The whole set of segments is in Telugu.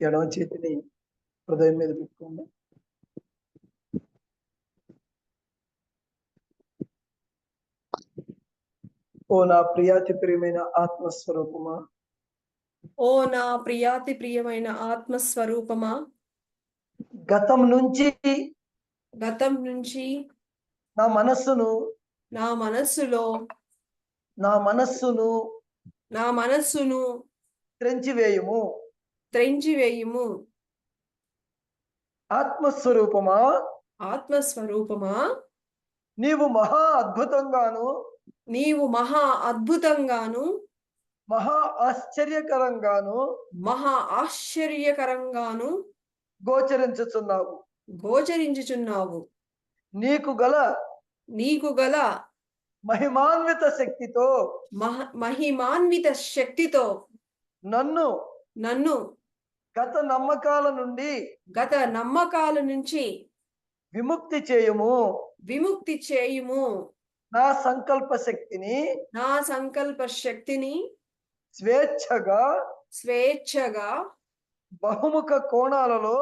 ఎడమ చేతిని హృదయం మీద పెట్టుకోండి. ఓ నా ప్రియాతి ప్రియమైన ఆత్మస్వరూపమా, ఓ నా ప్రియాతి ప్రియమైన ఆత్మస్వరూపమా, గతం నుంచి నా మనస్సును త్రెంచివేయుము. ఆత్మస్వరూపమా, నీవు మహా అద్భుతంగాను మహా ఆశ్చర్యకరంగాను గోచరించుచున్నావు. నీకు గల మహిమాన్విత శక్తితో నన్ను గత నమ్మకాల నుంచి విముక్తి చేయుము. నా సంకల్ప శక్తిని స్వేచ్ఛగా బహుముఖ కోణాలలో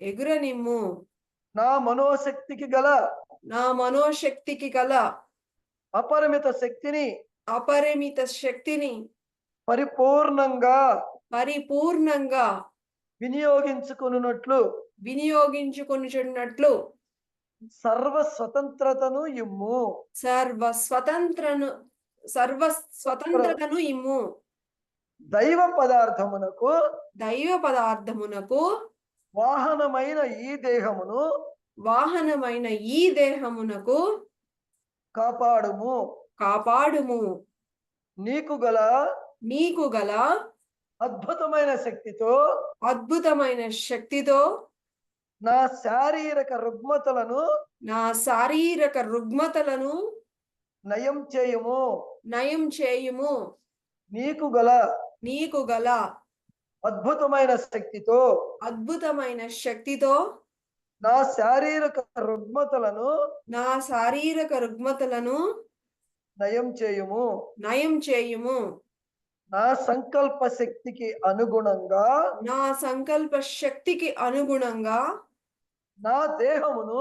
ఎగురనిమ్ము. నా మనోశక్తికి గల అపరిమిత శక్తిని పరిపూర్ణంగా వినియోగించుకొనుచున్నట్లు సర్వ స్వతంత్రతను ఇమ్ము. దైవ పదార్థమునకు వాహనమైన ఈ దేహమునకు కాపాడుము. నీకు గల అద్భుతమైన శక్తితో నా శారీరక రుగ్మతలను నయం చేయుము. నీకు గల అద్భుతమైన శక్తితో నా శారీరక రుగ్మతలను నయం చేయుము. నా సంకల్ప శక్తికి అనుగుణంగా నా దేహమును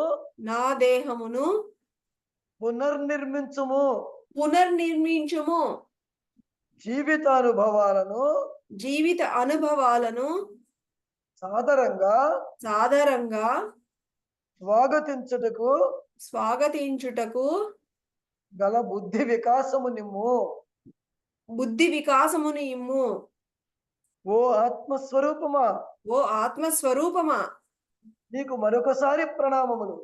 పునర్నిర్మించుము. జీవిత అనుభవాలను సాదరంగా స్వాగతించుటకు గల బుద్ధి వికాసమును ఇమ్ము. ఓ ఆత్మస్వరూపమా, నీకు మరొకసారి ప్రణామములు.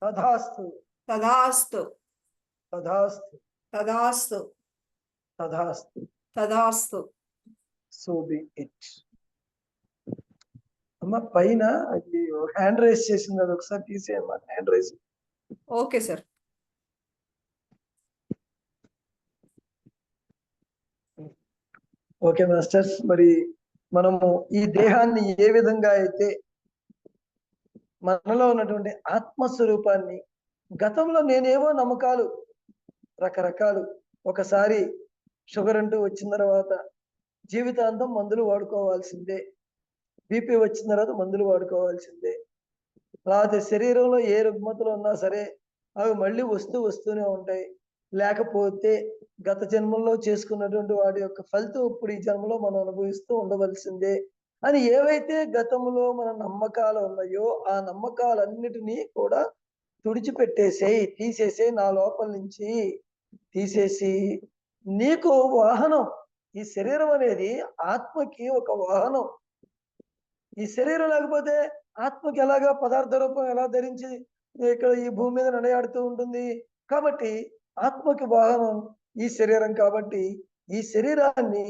తథాస్తు. So be it. అమ్మ పైన అది హ్యాండ్ రైజ్ చేసింది, అది ఒకసారి తీసేయమ్మా. Hand raise. Okay sir. Okay masters, మరి మనము ఈ దేహాన్ని ఏ విధంగా అయితే మనలో ఉన్నటువంటి ఆత్మస్వరూపాన్ని, గతంలో నేనేవో నమ్మకాలు రకరకాలు, ఒకసారి షుగర్ అంటూ వచ్చిన తర్వాత జీవితాంతం మందులు వాడుకోవాల్సిందే, బీపీ వచ్చిన తర్వాత మందులు వాడుకోవాల్సిందే, లేకపోతే శరీరంలో ఏ రుగ్మతలు ఉన్నా సరే అవి మళ్ళీ వస్తూనే ఉంటాయి, లేకపోతే గత జన్మల్లో చేసుకున్నటువంటి వాటి యొక్క ఫలితం ఇప్పుడు ఈ జన్మలో మనం అనుభవిస్తూ ఉండవలసిందే అని ఏవైతే గతంలో మన నమ్మకాలు ఉన్నాయో ఆ నమ్మకాలన్నిటినీ కూడా తీసేసే నా లోపల నుంచి తీసేసి, నీకు వాహనం, ఈ శరీరం అనేది ఆత్మకి ఒక వాహనం. ఈ శరీరం లేకపోతే ఆత్మకి ఎలాగా పదార్థ రూపం ఎలా ధరించి ఇక్కడ ఈ భూమి మీద నడయాడుతూ ఉంటుంది. కాబట్టి ఆత్మకి వాహనం ఈ శరీరం. కాబట్టి ఈ శరీరాన్ని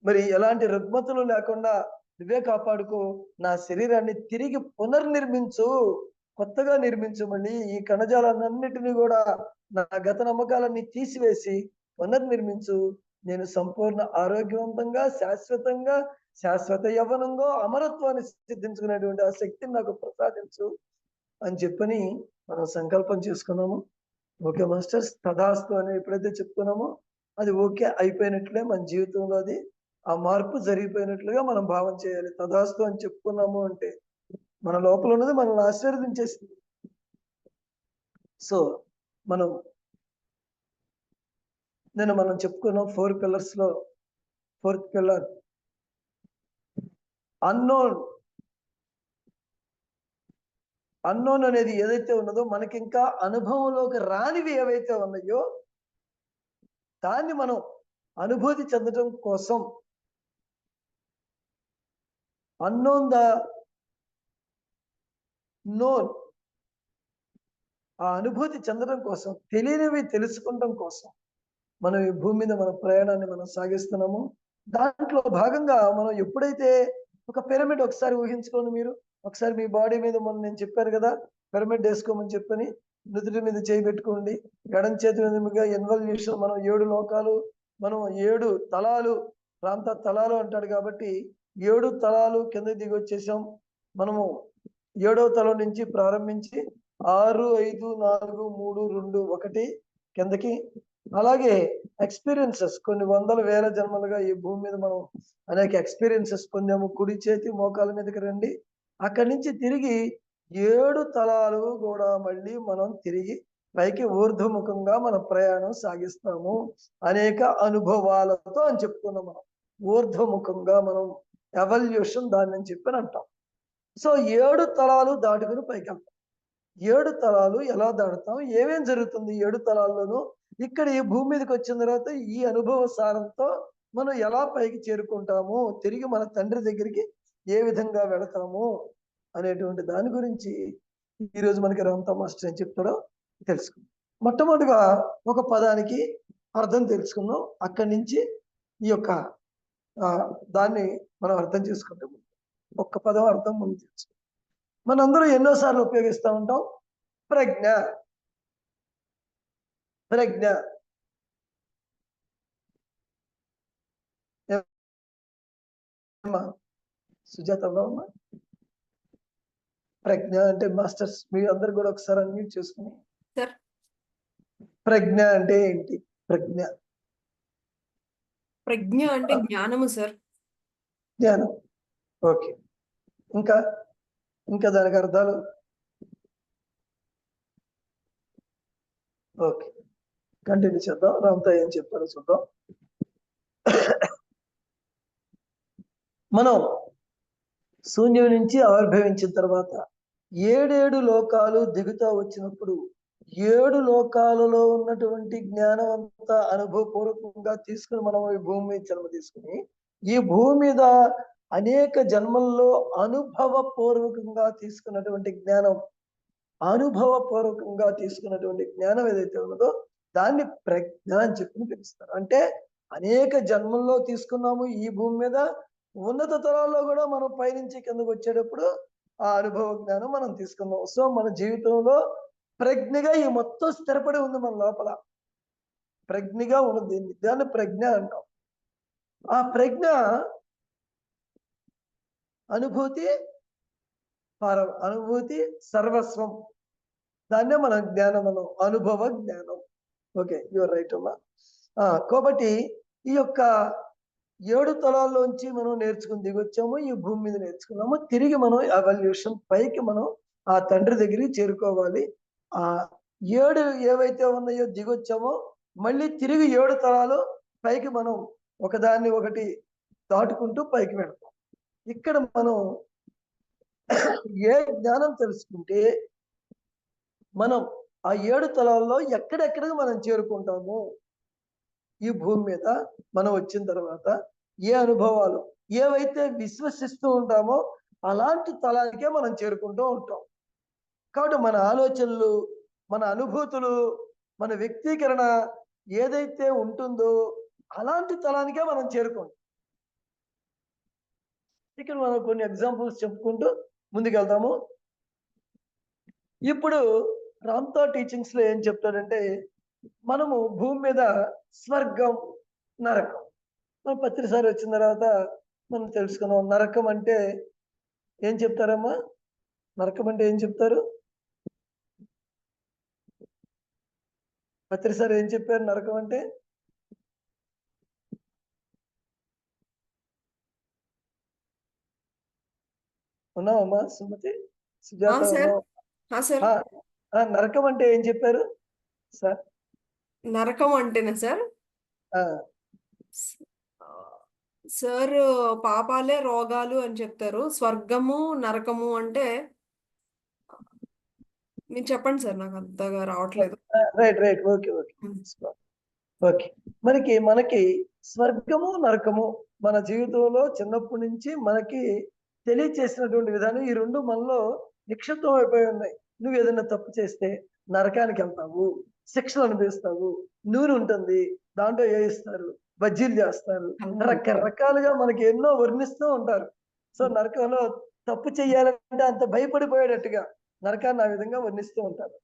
మరి ఎలాంటి రుగ్మతలు లేకుండా నువ్వే కాపాడుకో. నా శరీరాన్ని తిరిగి పునర్నిర్మించు, కొత్తగా నిర్మించు. మళ్ళీ ఈ కణజాలన్నిటినీ కూడా నా గత నమ్మకాలన్నీ తీసివేసి పునర్నిర్మించు. నేను సంపూర్ణ ఆరోగ్యవంతంగా, శాశ్వత యవ్వనంగా అమరత్వాన్ని సిద్ధించుకునేటువంటి ఆ శక్తిని నాకు ప్రసాదించు అని చెప్పని మనం సంకల్పం చేసుకున్నాము. ఓకే మాస్టర్స్, తదాస్తు అని ఎప్పుడైతే చెప్తున్నామో అది ఓకే అయిపోయినట్లే, మన జీవితంలో అది ఆ మార్పు జరిగిపోయినట్లుగా మనం భావం చేయాలి. తదాస్తు అని చెప్పుకున్నాము అంటే మన లోపల ఉన్నది మనల్ని ఆశీర్వదించేసింది. సో మనం మనం చెప్పుకున్నాం 4 పిల్లర్స్ లో 4th పిల్లర్ అన్నోన్. అన్నోన్ అనేది ఏదైతే ఉన్నదో మనకి ఇంకా అనుభవంలోకి రానివి ఏవైతే ఉన్నాయో దాన్ని మనం అనుభూతి చెందడం కోసం అన్నోన్ ద నోన్, ఆ అనుభూతి చెందడం కోసం, తెలియనివి తెలుసుకోవడం కోసం మనం ఈ భూమి మీద మన ప్రయాణాన్ని మనం సాగిస్తున్నాము. దాంట్లో భాగంగా మనం ఎప్పుడైతే ఒక పిరమిడ్, ఒకసారి ఊహించుకోండి మీరు, ఒకసారి మీ బాడీ మీద మొన్న నేను చెప్పాను కదా పిరమిడ్ వేసుకోమని చెప్పని, నుదుటి మీద చేయి పెట్టుకోండి, ఎడం చేతి మీదుగా ఇన్వల్యూషన్, మనం 7 లోకాలు, మనం 7 తలాలు, ప్రాంత తలాలు అంటాడు కాబట్టి 7 తలాలు కింద దిగి వచ్చేసాం. మనము 7వ తలం నుంచి ప్రారంభించి 6, 5, 4, 3, 2, 1 కిందకి. అలాగే ఎక్స్పీరియన్సెస్, కొన్ని వందల వేల జన్మలుగా ఈ భూమి మీద మనం అనేక ఎక్స్పీరియన్సెస్ పొందాము. కుడి చేతి మోకాల మీదకి రండి, అక్కడి నుంచి తిరిగి 7 తలాలు కూడా మళ్ళీ మనం తిరిగి పైకి ఊర్ధ్వముఖంగా మన ప్రయాణం సాగిస్తాము అనేక అనుభవాలతో అని చెప్పుకున్నాం. మనం ఊర్ధ్వముఖంగా మనం ఎవల్యూషన్ దాన్ని అని చెప్పని అంటాం. సో 7 తలాలు దాటుకుని పైకి వెళ్తాం. 7 తలాలు ఎలా దాటుతాం, ఏమేం జరుగుతుంది 7 తలాల్లోనూ, ఇక్కడ ఈ భూమి మీదకి వచ్చిన తర్వాత ఈ అనుభవ సారంతో మనం ఎలా పైకి చేరుకుంటాము, తిరిగి మన తండ్రి దగ్గరికి ఏ విధంగా వెళతాము అనేటువంటి దాని గురించి ఈరోజు మనకి రామ్తా మాస్టర్ ఏం చెప్తాడో తెలుసుకుందాం. మొట్టమొదటిగా ఒక పదానికి అర్థం తెలుసుకుందాం, అక్కడి నుంచి ఈ యొక్క దాన్ని మనం అర్థం చేసుకుంటాం. ఒక్క పదం అర్థం ముందు తెలుసుకుందాం. మనందరం ఎన్నోసార్లు ఉపయోగిస్తూ ఉంటాం ప్రజ్ఞ. ప్రజ్ఞ సుజాత అమ్మా, ప్రజ్ఞ అంటే మాస్టర్స్ మీ అందరు కూడా ఒకసారి అన్మ్యూట్ చేసుకుని, సార్ ప్రజ్ఞ అంటే ఏంటి? ప్రజ్ఞ, ప్రజ్ఞ అంటే జ్ఞానము సార్. జ్ఞానం. ఓకే, ఇంకా ఇంకా దానికి అర్థాలు? ఓకే, కంటిన్యూ చేద్దాం. రామ్తా ఏం చెప్పారో చూద్దాం. మనం శూన్యం నుంచి ఆవిర్భవించిన తర్వాత 7 లోకాలు దిగుతా వచ్చినప్పుడు 7 లోకాలలో ఉన్నటువంటి జ్ఞానం అంతా అనుభవపూర్వకంగా తీసుకుని మనం ఈ భూమి మీద జన్మ తీసుకుని, ఈ భూమి మీద అనేక జన్మల్లో అనుభవపూర్వకంగా తీసుకున్నటువంటి జ్ఞానం, అనుభవపూర్వకంగా తీసుకున్నటువంటి జ్ఞానం ఏదైతే ఉన్నదో దాన్ని ప్రజ్ఞ అని చెప్పి పిలుస్తారు. అంటే అనేక జన్మల్లో తీసుకున్నాము ఈ భూమి మీద, ఉన్నత తరాల్లో కూడా మనం పైనుంచి కిందకు వచ్చేటప్పుడు ఆ అనుభవ జ్ఞానం మనం తీసుకున్నాం. సో మన జీవితంలో ప్రజ్ఞగా ఈ మొత్తం స్థిరపడి ఉంది మన లోపల, ప్రజ్ఞగా ఉన్నది, దాన్ని ప్రజ్ఞ అంటాం. ఆ ప్రజ్ఞ అనుభూతి అనుభూతి సర్వస్వం, దాన్నే మన జ్ఞానం, మనం అనుభవ జ్ఞానం. ఓకే, యువర్ రైట్ అమ్మా. కాబట్టి ఈ యొక్క 7 తలాల్లోంచి మనం నేర్చుకుని దిగొచ్చాము, ఈ భూమి మీద నేర్చుకున్నాము, తిరిగి మనం ఎవల్యూషన్ పైకి మనం ఆ తండ్రి దగ్గరికి చేరుకోవాలి. ఆ 7 ఏవైతే ఉన్నాయో దిగొచ్చామో మళ్ళీ తిరిగి 7 తలాలు పైకి మనం ఒకదాన్ని ఒకటి దాటుకుంటూ పైకి వెళ్తాం. ఇక్కడ మనం ఏ జ్ఞానం తెలుసుకుంటే మనం ఆ 7 తలాల్లో ఎక్కడెక్కడికి మనం చేరుకుంటాము, ఈ భూమి మీద మనం వచ్చిన తర్వాత ఏ అనుభవాలు ఏవైతే విశ్వసిస్తూ ఉంటామో అలాంటి తలానికే మనం చేరుకుంటూ ఉంటాం. కాబట్టి మన ఆలోచనలు, మన అనుభూతులు, మన వ్యక్తీకరణ ఏదైతే ఉంటుందో అలాంటి తలానికే మనం చేరుకుంటాం. ఇక్కడ మనం కొన్ని ఎగ్జాంపుల్స్ చెప్పుకుంటూ ముందుకెళ్తాము. ఇప్పుడు రామ్తా టీచింగ్స్ లో ఏం చెప్తాడంటే, మనము భూమి మీద స్వర్గం, నరకం, మనం పత్రిసారి వచ్చిన తర్వాత మనం తెలుసుకున్నాం. నరకం అంటే ఏం చెప్తారమ్మా? నరకం అంటే ఏం చెప్తారు? పత్రి సార్ ఏం చెప్పారు నరకం అంటే? ఉన్నావమ్మా సుమతి, సుజాత సార్. ఉన్నావా? సార్, నరకం అంటే ఏం చెప్పారు సార్? నరకం అంటేనా సార్? ఆ, ఆ, సార్, పాపాలే రోగాలు అని చెప్తారు. స్వర్గము నరకము అంటే మీరు చెప్పండి సార్, నాకు అంతగా రావట్లేదు. Right right, okay okay okay. మనకి స్వర్గము నరకము మన జీవితంలో చిన్నప్పటి నుంచి మనకి తెలియచేసినటువంటి విధానం ఈ రెండు మనలో నిక్షిప్తం అయిపోయి ఉన్నాయి. నువ్వు ఏదైనా తప్పు చేస్తే నరకానికి వెళ్తావు, శిక్షలు అనిపిస్తావు, నూనె ఉంటుంది, దాంట్లో వేయిస్తారు, బజ్జీలు చేస్తారు, రకరకాలుగా మనకి ఎన్నో వర్ణిస్తూ ఉంటారు. సో నరకంలో తప్పు చెయ్యాలంటే అంత భయపడిపోయేటట్టుగా నరకాన్ని ఆ విధంగా వర్ణిస్తూ ఉంటారు.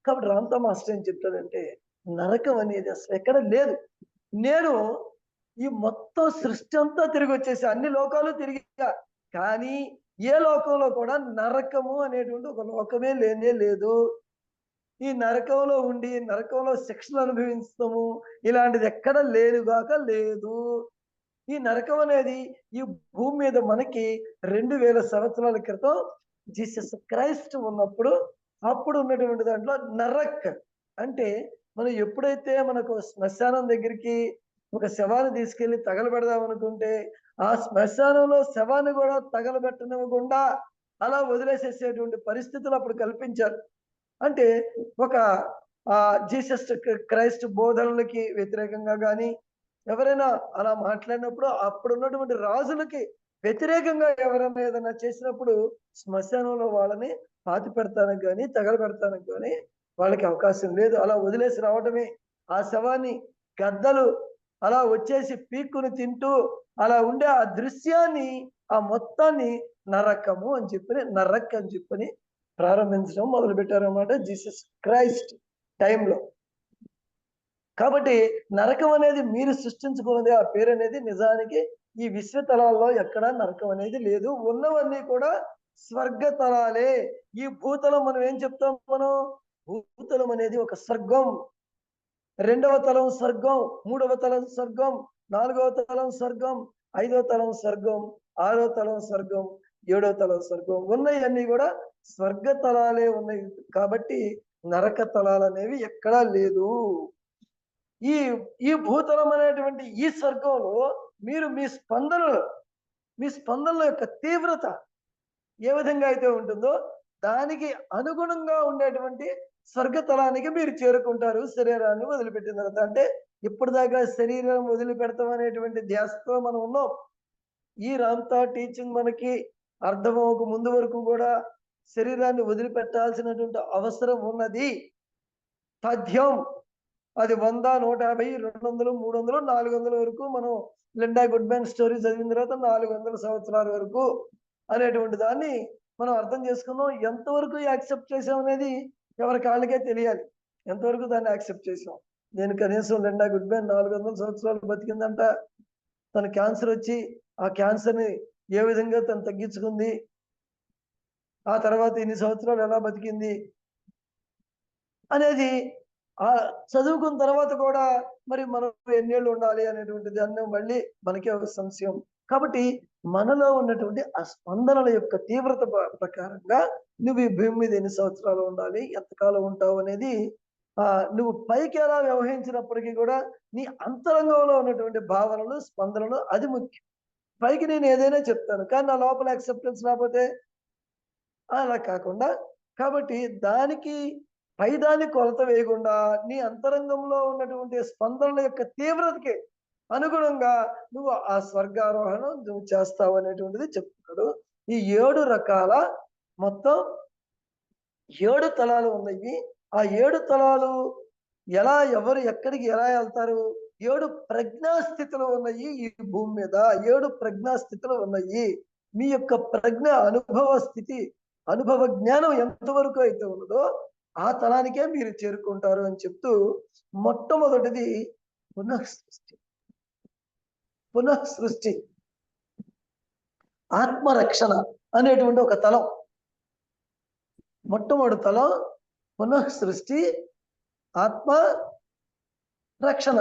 కాబట్టి రామ్తో మాస్టర్ ఏం చెప్తాడంటే, నరకం అనేది అసలు ఎక్కడ లేదు. నేను ఈ మొత్తం సృష్టి అంతా తిరిగి వచ్చేసి అన్ని లోకాలు తిరిగా, కానీ ఏ లోకంలో కూడా నరకము అనేటువంటి ఒక లోకమే లేనే లేదు. ఈ నరకంలో ఉండి నరకంలో శిక్షలు అనుభవిస్తాము, ఇలాంటిది ఎక్కడ లేనుగాక లేదు. ఈ నరకం అనేది ఈ భూమి మీద మనకి 2000 సంవత్సరాల క్రితం జీసస్ క్రైస్ట్ ఉన్నప్పుడు అప్పుడు ఉన్నటువంటి దాంట్లో నరక్ అంటే, మనం ఎప్పుడైతే మనకు శ్మశానం దగ్గరికి ఒక శవాన్ని తీసుకెళ్లి తగలబెడదాం అనుకుంటే ఆ శ్మశానంలో శవాన్ని కూడా తగలబెట్టనివ్వకుండా అలా వదిలేసేసేటువంటి పరిస్థితులు అప్పుడు కల్పించారు. అంటే ఒక జీసస్ క్రైస్ట్ బోధనలకి వ్యతిరేకంగా కానీ ఎవరైనా అలా మాట్లాడినప్పుడు అప్పుడు ఉన్నటువంటి రాజులకి వ్యతిరేకంగా ఎవరైనా ఏదైనా చేసినప్పుడు శ్మశానంలో వాళ్ళని పాతి పెడతానికి కానీ తగలబెడతానికి కానీ వాళ్ళకి అవకాశం లేదు. అలా వదిలేసి రావటమే. ఆ శవాన్ని గద్దలు అలా వచ్చేసి పీక్కుని తింటూ అలా ఉండే ఆ దృశ్యాన్ని, ఆ మొత్తాన్ని నరకము అని చెప్పని, నరక్ అని చెప్పని ప్రారంభించడం మొదలు పెట్టారన్నమాట జీసస్ క్రైస్ట్ టైంలో. కాబట్టి నరకం అనేది మీరు సృష్టించుకున్నది. ఆ పేరు అనేది నిజానికి ఈ విశ్వతలాల్లో ఎక్కడా నరకం అనేది లేదు. ఉన్నవన్నీ కూడా స్వర్గతలాలే. ఈ భూతలం మనం ఏం చెప్తాం? మనం భూతలం అనేది ఒక స్వర్గం. 2వ తలం స్వర్గం, 3వ తలం స్వర్గం, 4వ తలం స్వర్గం, 5వ తలం స్వర్గం, 6వ తలం స్వర్గం, 7వ తలం స్వర్గం. ఉన్నవన్నీ కూడా స్వర్గతలాలే ఉన్నాయి. కాబట్టి నరక తలాలు అనేవి ఎక్కడా లేదు. ఈ ఈ భూతలం అనేటువంటి ఈ స్వర్గంలో మీరు మీ స్పందనల యొక్క తీవ్రత ఏ విధంగా అయితే ఉంటుందో దానికి అనుగుణంగా ఉండేటువంటి స్వర్గతలానికి మీరు చేరుకుంటారు శరీరాన్ని వదిలిపెట్టిన తర్వాత. అంటే ఇప్పటిదాకా శరీరం వదిలిపెడతాం అనేటువంటి ధ్యాసతో మనం ఉన్నాం. ఈ రామ్తా టీచింగ్ మనకి అర్థమవక ముందు వరకు కూడా శరీరాన్ని వదిలిపెట్టాల్సినటువంటి అవసరం ఉన్నది. తథ్యం. అది 100, 150, 200, 300, 400 వరకు మనం లిండా గుడ్మెన్ స్టోరీ చదివిన తర్వాత 400 సంవత్సరాల వరకు అనేటువంటి దాన్ని మనం అర్థం చేసుకున్నాం. ఎంతవరకు యాక్సెప్ట్ చేసాం అనేది ఎవరి కాళ్ళకే తెలియాలి. ఎంతవరకు దాన్ని యాక్సెప్ట్ చేసాం. నేను కనీసం లిండా గుడ్మెన్ 400 సంవత్సరాలు బతికిందంట. తన క్యాన్సర్ వచ్చి ఆ క్యాన్సర్ని ఏ విధంగా తను తగ్గించుకుంది, ఆ తర్వాత ఇన్ని సంవత్సరాలు ఎలా బతికింది అనేది చదువుకున్న తర్వాత కూడా మరి మనం ఎన్నేళ్ళు ఉండాలి అనేటువంటి దాన్ని మళ్ళీ మనకే ఒక సంశయం. కాబట్టి మనలో ఉన్నటువంటి ఆ స్పందనల యొక్క తీవ్రత ప్రకారంగా నువ్వు ఈ భూమి మీద ఎన్ని సంవత్సరాలు ఉండాలి, ఎంతకాలం ఉంటావు అనేది నువ్వు పైకి ఎలా వ్యవహరించినప్పటికీ కూడా నీ అంతరంగంలో ఉన్నటువంటి భావనలు, స్పందనలు అది ముఖ్యం. పైకి నేను ఏదైనా చెప్తాను, కానీ నా లోపల యాక్సెప్టెన్స్ లేకపోతే అలా కాకుండా, కాబట్టి దానికి పైదాన్ని కొలత వేయకుండా నీ అంతరంగంలో ఉన్నటువంటి స్పందనల యొక్క తీవ్రతకి అనుగుణంగా నువ్వు ఆ స్వర్గారోహణం నువ్వు చేస్తావు అనేటువంటిది చెప్తున్నాడు. ఈ 7 రకాల మొత్తం 7 తలాలు ఉన్నాయి. ఆ 7 తలాలు ఎవరు ఎక్కడికి ఎలా వెళ్తారు? 7 ప్రజ్ఞాస్థితులు ఉన్నాయి ఈ భూమి మీద. 7 ప్రజ్ఞాస్థితులు ఉన్నాయి. మీ యొక్క ప్రజ్ఞ అనుభవ స్థితి, అనుభవ జ్ఞానం ఎంతవరకు అయితే ఉన్నదో ఆ తలానికే మీరు చేరుకుంటారు అని చెప్తూ, మొట్టమొదటిది పునఃసృష్టి. పునఃసృష్టి, ఆత్మరక్షణ అనేటువంటి ఒక తలం. మొట్టమొదటి తలం పునఃసృష్టి, ఆత్మ రక్షణ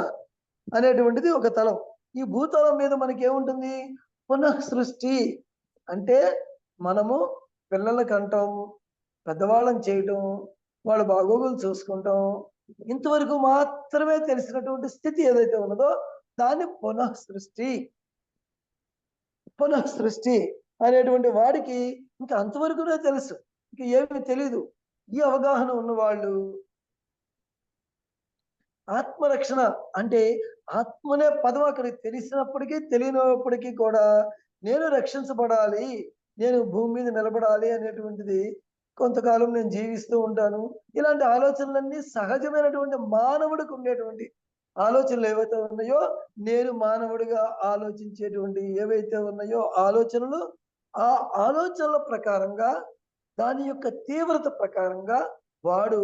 అనేటువంటిది ఒక తలం. ఈ భూతలం మీద మనకి ఏముంటుంది? పునః సృష్టి అంటే మనము పిల్లలు కంటాం, పెద్దవాళ్ళని చేయటం, వాళ్ళ బాగోగులు చూసుకుంటాం, ఇంతవరకు మాత్రమే తెలిసినటువంటి స్థితి ఏదైతే ఉన్నదో దాన్ని పునః సృష్టి అనేటువంటి వాడికి ఇంకా అంతవరకునే తెలుసు, ఇంకా ఏమీ తెలీదు. ఈ అవగాహన ఉన్న వాళ్ళు ఆత్మరక్షణ అంటే ఆత్మనే పదం అక్కడికి తెలిసినప్పటికీ తెలియనప్పటికీ కూడా నేను రక్షించబడాలి, నేను భూమి మీద నిలబడాలి అనేటువంటిది కొంతకాలం నేను జీవిస్తూ ఉంటాను. ఇలాంటి ఆలోచనలన్నీ సహజమైనటువంటి మానవుడికి ఉండేటువంటి ఆలోచనలు ఏవైతే ఉన్నాయో, నేను మానవుడిగా ఆలోచించేటువంటి ఏవైతే ఉన్నాయో ఆలోచనలు, ఆ ఆలోచనల ప్రకారంగా దాని యొక్క తీవ్రత ప్రకారంగా వాడు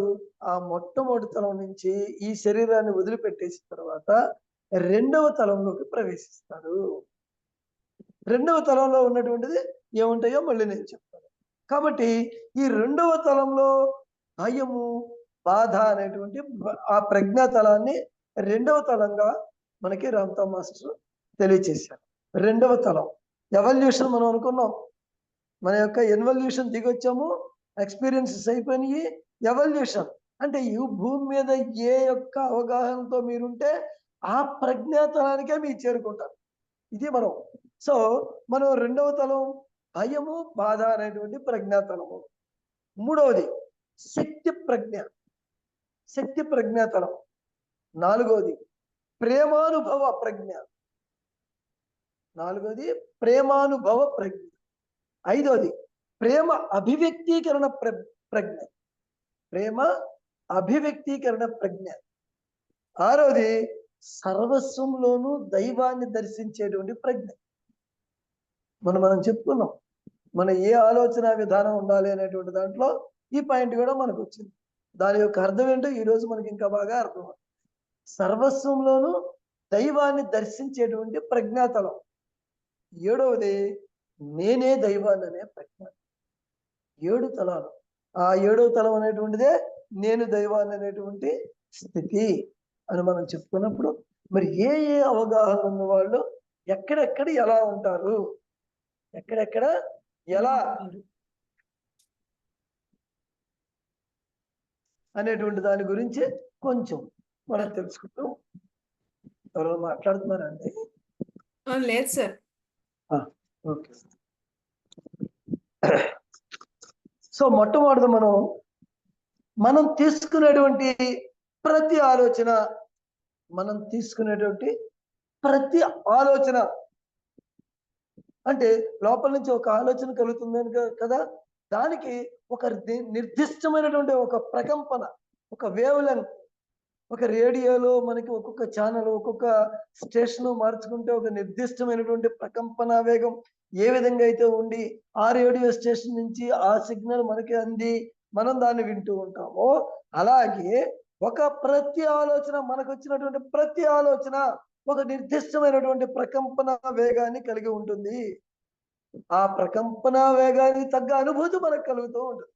ఆ మొట్టమొదటి తలం నుంచి ఈ శరీరాన్ని వదిలిపెట్టేసిన తర్వాత రెండవ తలంలోకి ప్రవేశిస్తాడు. రెండవ తలంలో ఉన్నటువంటిది ఏముంటాయో మళ్ళీ నేను చెప్తాను. కాబట్టి ఈ రెండవ తలంలో భయము, బాధ అనేటువంటి ఆ ప్రజ్ఞా తలాన్ని రెండవ తలంగా మనకి రామ్తా మాస్టర్ తెలియచేశారు. రెండవ తలం ఎవల్యూషన్ మనం అనుకున్నాం, మన యొక్క ఎన్వల్యూషన్ దిగొచ్చాము, ఎక్స్పీరియన్సెస్ అయిపోయినాయి. ఎవల్యూషన్ అంటే ఈ భూమి మీద ఏ యొక్క అవగాహనతో మీరుంటే ఆ ప్రజ్ఞాతలానికే మీరు చేరుకుంటారు. ఇది మనం. సో మనం రెండవ తలం భయము, బాధ అనేటువంటి ప్రజ్ఞాతలము. మూడవది శక్తి ప్రజ్ఞాతలం. నాలుగవది ప్రేమానుభవ ప్రజ్ఞ. ఐదవది ప్రేమ అభివ్యక్తీకరణ ప్రజ్ఞ. ఆరవది సర్వస్వంలోనూ దైవాన్ని దర్శించేటువంటి ప్రజ్ఞ. మనం చెప్పుకున్నాం, మన ఏ ఆలోచన విధానం ఉండాలి అనేటువంటి దాంట్లో ఈ పాయింట్ కూడా మనకు వచ్చింది. దాని యొక్క అర్థం ఏంటో ఈరోజు మనకి ఇంకా బాగా అర్థం. సర్వస్వంలోనూ దైవాన్ని దర్శించేటువంటి ప్రజ్ఞాతలం. ఏడవది నేనే దైవాన్ని అనే ప్రజ్ఞ. 7 తలాలు. ఆ 7వ తలం అనేటువంటిదే నేను దైవాన్ని అనేటువంటి స్థితి అని మనం చెప్పుకున్నప్పుడు, మరి ఏ అవగాహన ఉన్న వాళ్ళు ఎక్కడెక్కడ ఎలా ఉంటారు, ఎక్కడెక్కడ ఎలా అనేటువంటి దాని గురించి కొంచెం మనం తెలుసుకుంటాం. ఎవరైనా మాట్లాడుతున్నారండి? లేదు సార్. ఓకే. సో మొట్టమొదటి మనం తీసుకునేటువంటి ప్రతి ఆలోచన అంటే లోపల నుంచి ఒక ఆలోచన కలుగుతుందని కదా, దానికి ఒక నిర్దిష్టమైనటువంటి ఒక ప్రకంపన, ఒక వేవ్ లెంగ్త్, ఒక రేడియోలో మనకి ఒక్కొక్క ఛానల్, ఒక్కొక్క స్టేషన్ మార్చుకుంటే ఒక నిర్దిష్టమైనటువంటి ప్రకంపన వేగం ఏ విధంగా అయితే ఉండి ఆ రేడియో స్టేషన్ నుంచి ఆ సిగ్నల్ మనకి అంది మనం దాన్ని వింటూ ఉంటామో, అలాగే ప్రతి ఆలోచన, మనకు వచ్చినటువంటి ప్రతి ఆలోచన ఒక నిర్దిష్టమైనటువంటి ప్రకంపన వేగాన్ని కలిగి ఉంటుంది. ఆ ప్రకంపన వేగానికి తగ్గ అనుభూతి మనకు కలుగుతూ ఉంటుంది.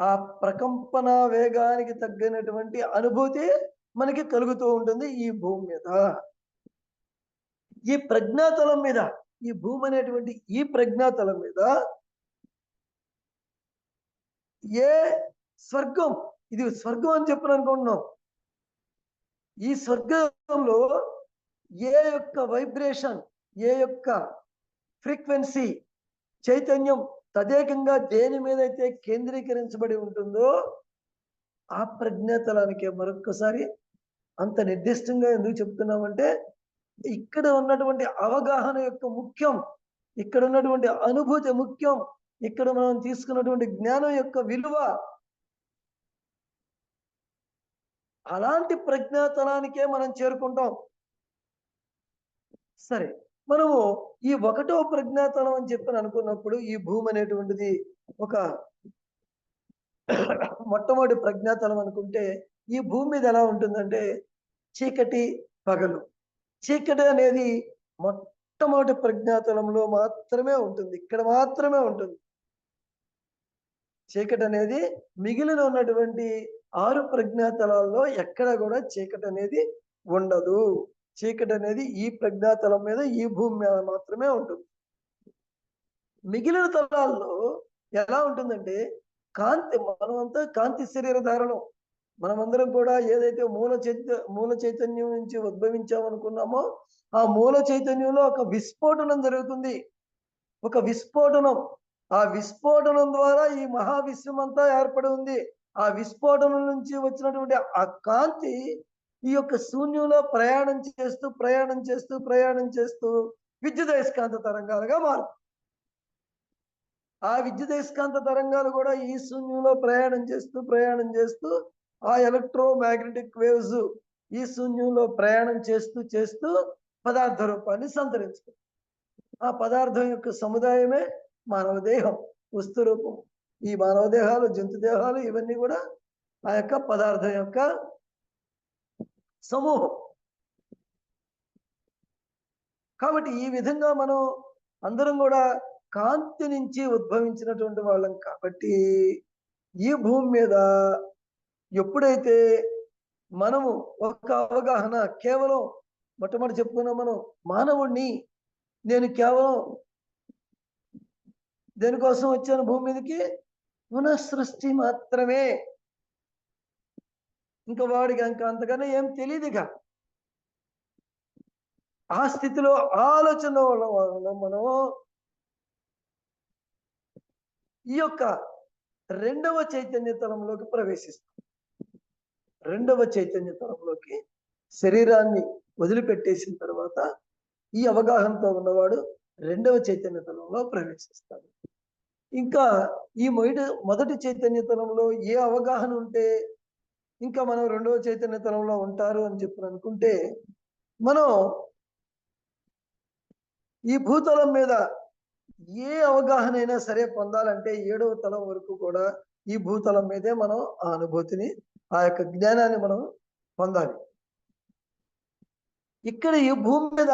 ఆ ప్రకంపన వేగానికి తగ్గినటువంటి అనుభూతి మనకి కలుగుతూ ఉంటుంది ఈ భూమి మీద. ఈ ప్రజ్ఞాతలం మీద, ఈ భూమి అనేటువంటి ఈ ప్రజ్ఞాతలం మీద ఏ స్వర్గం, ఇది స్వర్గం అని చెప్పని అనుకుంటున్నాం, ఈ స్వర్గంలో ఏ యొక్క వైబ్రేషన్, ఏ యొక్క ఫ్రీక్వెన్సీ, చైతన్యం తదేకంగా దేని మీద అయితే కేంద్రీకరించబడి ఉంటుందో ఆ ప్రజ్ఞాతలానికి మరొక్కసారి అంత నిర్దిష్టంగా ఎందుకు చెప్తున్నామంటే, ఇక్కడ ఉన్నటువంటి అవగాహన యొక్క ముఖ్యం, ఇక్కడ ఉన్నటువంటి అనుభూతి ముఖ్యం, ఇక్కడ మనం తీసుకున్నటువంటి జ్ఞానం యొక్క విలువ. అలాంటి ప్రజ్ఞాతలానికే మనం చేరుకుంటాం. సరే, మనము ఈ 1వ ప్రజ్ఞాతలం అని చెప్పని అనుకున్నప్పుడు ఈ భూమి అనేటువంటిది ఒక మొట్టమొదటి ప్రజ్ఞాతలం అనుకుంటే, ఈ భూమి మీద ఎలా ఉంటుందంటే చీకటి, పగలు. చీకటి అనేది మొట్టమొదటి ప్రజ్ఞాతలంలో మాత్రమే ఉంటుంది, ఇక్కడ మాత్రమే ఉంటుంది. చీకటి అనేది మిగిలిన ఉన్నటువంటి 6 ప్రజ్ఞాతలాల్లో ఎక్కడ కూడా చీకటి అనేది ఉండదు. చీకటి అనేది ఈ ప్రజ్ఞాతలం మీద, ఈ భూమి మీద మాత్రమే ఉంటుంది. మిగిలిన తలాల్లో ఎలా ఉంటుందంటే కాంతి, మనమంతా కాంతి శరీర ధారణం. మనమందరం కూడా ఏదైతే మూల చైతన్యం నుంచి ఉద్భవించామనుకున్నామో ఆ మూల చైతన్యంలో ఒక విస్ఫోటనం జరుగుతుంది. ఒక విస్ఫోటనం. ఆ విస్ఫోటనం ద్వారా ఈ మహావిశ్వం అంతా ఏర్పడి ఉంది. ఆ విస్ఫోటనం నుంచి వచ్చినటువంటి ఆ కాంతి ఈ యొక్క శూన్యంలో ప్రయాణం చేస్తూ విద్యుదయస్కాంత తరంగాలుగా మారుతుంది. ఆ విద్యుదయస్కాంత తరంగాలు కూడా ఈ శూన్యంలో ప్రయాణం చేస్తూ ఆ ఎలక్ట్రోమాగ్నెటిక్ వేవ్స్ ఈ శూన్యంలో ప్రయాణం చేస్తూ పదార్థ రూపాన్ని సంతరించుకుంది. ఆ పదార్థం యొక్క సముదాయమే మానవ దేహం, వస్తు రూపం. ఈ మానవ దేహాలు, జంతు దేహాలు ఇవన్నీ కూడా ఆ యొక్క పదార్థం యొక్క సమూహం. కాబట్టి ఈ విధంగా మనం అందరం కూడా కాంతి నుంచి ఉద్భవించినటువంటి వాళ్ళం కాబట్టి ఈ భూమి మీద ఎప్పుడైతే మనము ఒక అవగాహన, కేవలం మొట్టమొదటి చెప్పుకున్నాం మనం మానవుణ్ణి, నేను కేవలం దేనికోసం వచ్చాను భూమి మీదకి, పునఃసృష్టి మాత్రమే. ఇంకా వాడికి అంతకన్నా ఏం తెలియదుగా. ఆ స్థితిలో ఆలోచన వల్ల మనం ఈ యొక్క రెండవ చైతన్య తలంలోకి ప్రవేశిస్తాం. రెండవ చైతన్య తలంలోకి శరీరాన్ని వదిలిపెట్టేసిన తర్వాత ఈ అవగాహనతో ఉన్నవాడు రెండవ చైతన్య తలంలో ప్రవేశిస్తాడు. ఇంకా ఈ మొదటి చైతన్య తలంలో ఏ అవగాహన ఉంటే ఇంకా మనం రెండవ చైతన్య తలంలో ఉంటారు అని చెప్పి అనుకుంటే, మనం ఈ భూతలం మీద ఏ అవగాహన అయినా సరే పొందాలంటే 7వ తలం వరకు కూడా ఈ భూతలం మీదే మనం ఆ అనుభూతిని, ఆ యొక్క జ్ఞానాన్ని మనం పొందాలి. ఇక్కడ ఈ భూమి మీద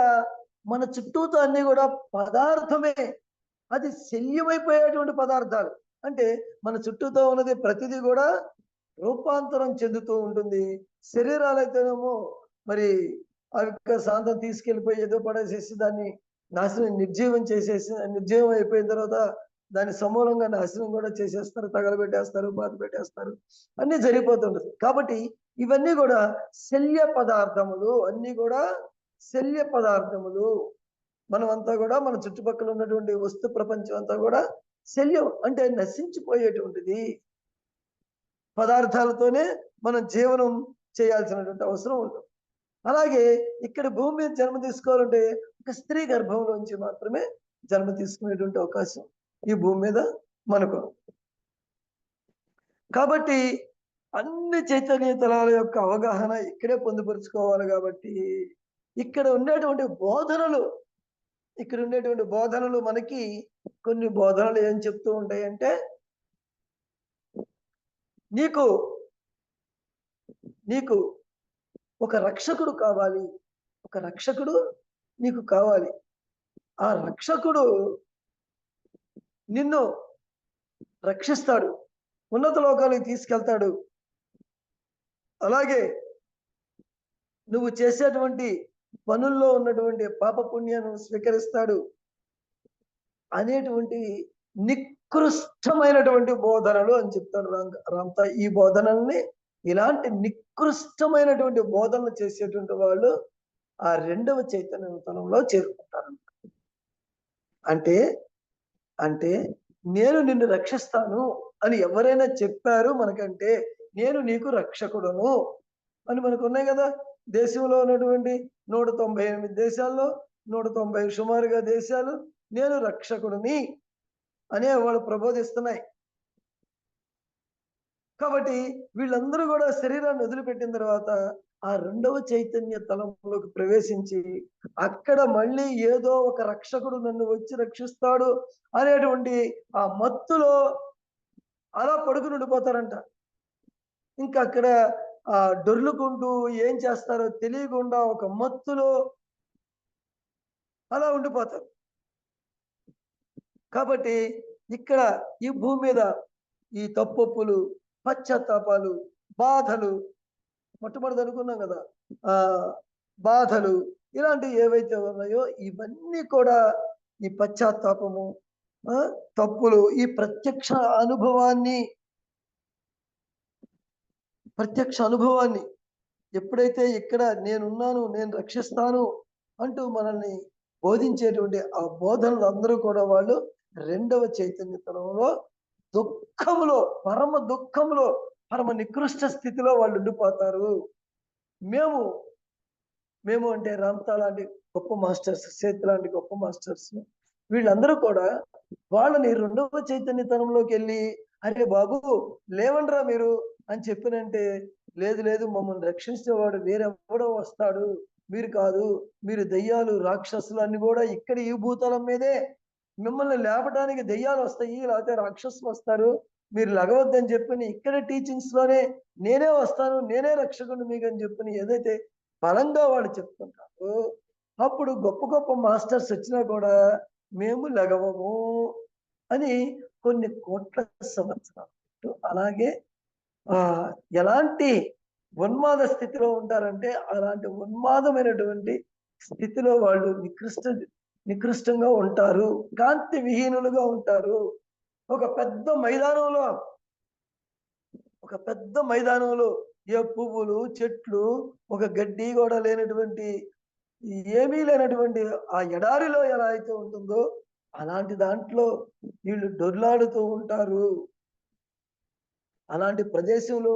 మన చుట్టూతో అన్ని కూడా పదార్థమే. అది శల్యమైపోయేటువంటి పదార్థాలు. అంటే మన చుట్టూతో ఉన్నది ప్రతిదీ కూడా రూపాంతరం చెందుతూ ఉంటుంది. శరీరాలు అయితేనేమో మరి ఆ యొక్క శాంతం తీసుకెళ్ళిపోయి ఏదో పడేసేసి దాన్ని నిర్జీవం అయిపోయిన తర్వాత దాన్ని సమూలంగా నాశనం కూడా చేసేస్తారు, తగలబెట్టేస్తారు, బాధ పెట్టేస్తారు, అన్ని జరిగిపోతుంటది. కాబట్టి ఇవన్నీ కూడా శల్య పదార్థములు, అన్ని కూడా శల్య పదార్థములు. మనమంతా కూడా మన చుట్టుపక్కల ఉన్నటువంటి వస్తు ప్రపంచం అంతా కూడా శల్యం, అంటే నశించిపోయేటువంటిది. పదార్థాలతోనే మనం జీవనం చేయాల్సినటువంటి అవసరం ఉంటుంది. అలాగే ఇక్కడ భూమి మీద జన్మ తీసుకోవాలంటే ఒక స్త్రీ గర్భంలోంచి మాత్రమే జన్మ తీసుకునేటువంటి అవకాశం ఈ భూమి మీద మనకు. కాబట్టి అన్ని చైతన్య తలాల యొక్క అవగాహన ఇక్కడే పొందుపరుచుకోవాలి. కాబట్టి ఇక్కడ ఉండేటువంటి బోధనలు మనకి కొన్ని బోధనలు ఏం చెప్తూ ఉంటాయంటే, నీకు ఒక రక్షకుడు కావాలి, ఒక రక్షకుడు నీకు కావాలి. ఆ రక్షకుడు నిన్ను రక్షిస్తాడు, ఉన్నత లోకానికి తీసుకెళ్తాడు. అలాగే నువ్వు చేసేటువంటి పనుల్లో ఉన్నటువంటి పాపపుణ్యాన్ని స్వీకరిస్తాడు అనేటువంటి నికృష్టమైనటువంటి బోధనలు అని చెప్తాడు రామ్తా. ఈ బోధనల్ని, ఇలాంటి నికృష్టమైనటువంటి బోధనలు చేసేటువంటి వాళ్ళు ఆ రెండవ చైతన్య తలంలో చేరుకుంటారు. అంటే నేను నిన్ను రక్షిస్తాను అని ఎవరైనా చెప్పారు మనకంటే, నేను నీకు రక్షకుడును అని మనకు ఉన్నాయి కదా. దేశంలో ఉన్నటువంటి 198 దేశాల్లో 190 సుమారుగా దేశాలు నేను రక్షకుడిని అనే వాళ్ళు ప్రబోధిస్తున్నాయి. కాబట్టి వీళ్ళందరూ కూడా శరీరాన్ని వదిలిపెట్టిన తర్వాత ఆ రెండవ చైతన్య తలంలోకి ప్రవేశించి అక్కడ మళ్ళీ ఏదో ఒక రక్షకుడు నన్ను వచ్చి రక్షిస్తాడు అనేటువంటి ఆ మత్తులో అలా పడుకుని ఉండిపోతారంట. ఇంకా అక్కడ డొర్లుకుంటూ ఏం చేస్తారో తెలియకుండా ఒక మత్తులో అలా ఉండిపోతారు. కాబట్టి ఇక్కడ ఈ భూమి మీద ఈ తప్పొప్పులు, పశ్చాత్తాపాలు బాధలు, మొట్టమొదటి అనుకున్నాం కదా, ఆ బాధలు, ఇలాంటివి ఏవైతే ఉన్నాయో ఇవన్నీ కూడా ఈ పశ్చాత్తాపము, ఆ తప్పులు, ఈ ప్రత్యక్ష అనుభవాన్ని ఎప్పుడైతే ఇక్కడ నేనున్నాను, నేను రక్షిస్తాను అంటూ మనల్ని బోధించేటువంటి ఆ బోధనలు అందరూ కూడా వాళ్ళు రెండవ చైతన్యతనంలో దుఃఖములో, పరమ దుఃఖములో, పరమ నికృష్ట స్థితిలో వాళ్ళు ఉండిపోతారు. మేము మేము అంటే రామ్తా లాంటి గొప్ప మాస్టర్స్, సేత్ లాంటి గొప్ప మాస్టర్స్, వీళ్ళందరూ కూడా వాళ్ళని రెండవ చైతన్యతనంలోకి వెళ్ళి, అరే బాబు లేవండ్రా మీరు అని చెప్పినంటే, లేదు లేదు మమ్మల్ని రక్షించేవాడు వేరెవడో వస్తాడు, మీరు కాదు, మీరు దెయ్యాలు రాక్షసులు అన్ని కూడా ఇక్కడ ఈ భూతలం మీదే, మిమ్మల్ని లేపడానికి దెయ్యాలు వస్తాయి లేకపోతే రాక్షసులు వస్తారు, మీరు లగవద్దని చెప్పని ఇక్కడ టీచింగ్స్ లోనే నేనే వస్తాను, నేనే రక్షకుడు మీకు అని చెప్పని ఏదైతే బలంగా వాళ్ళు చెప్తుంటారు, అప్పుడు గొప్ప గొప్ప మాస్టర్స్ వచ్చినా కూడా మేము లగవము అని కొన్ని కోట్ల సంవత్సరాలు అలాగే ఎలాంటి ఉన్మాద స్థితిలో ఉంటారంటే అలాంటి ఉన్మాదమైనటువంటి స్థితిలో వాళ్ళు నికృష్టంగా ఉంటారు, కాంతి విహీనులుగా ఉంటారు. ఒక పెద్ద మైదానంలో ఏ పువ్వులు, చెట్లు, ఒక గడ్డి కూడా లేనటువంటి, ఏమీ లేనటువంటి ఆ ఎడారిలో ఎలా అయితే ఉంటుందో అలాంటి దాంట్లో వీళ్ళు దొర్లాడుతూ ఉంటారు. అలాంటి ప్రదేశంలో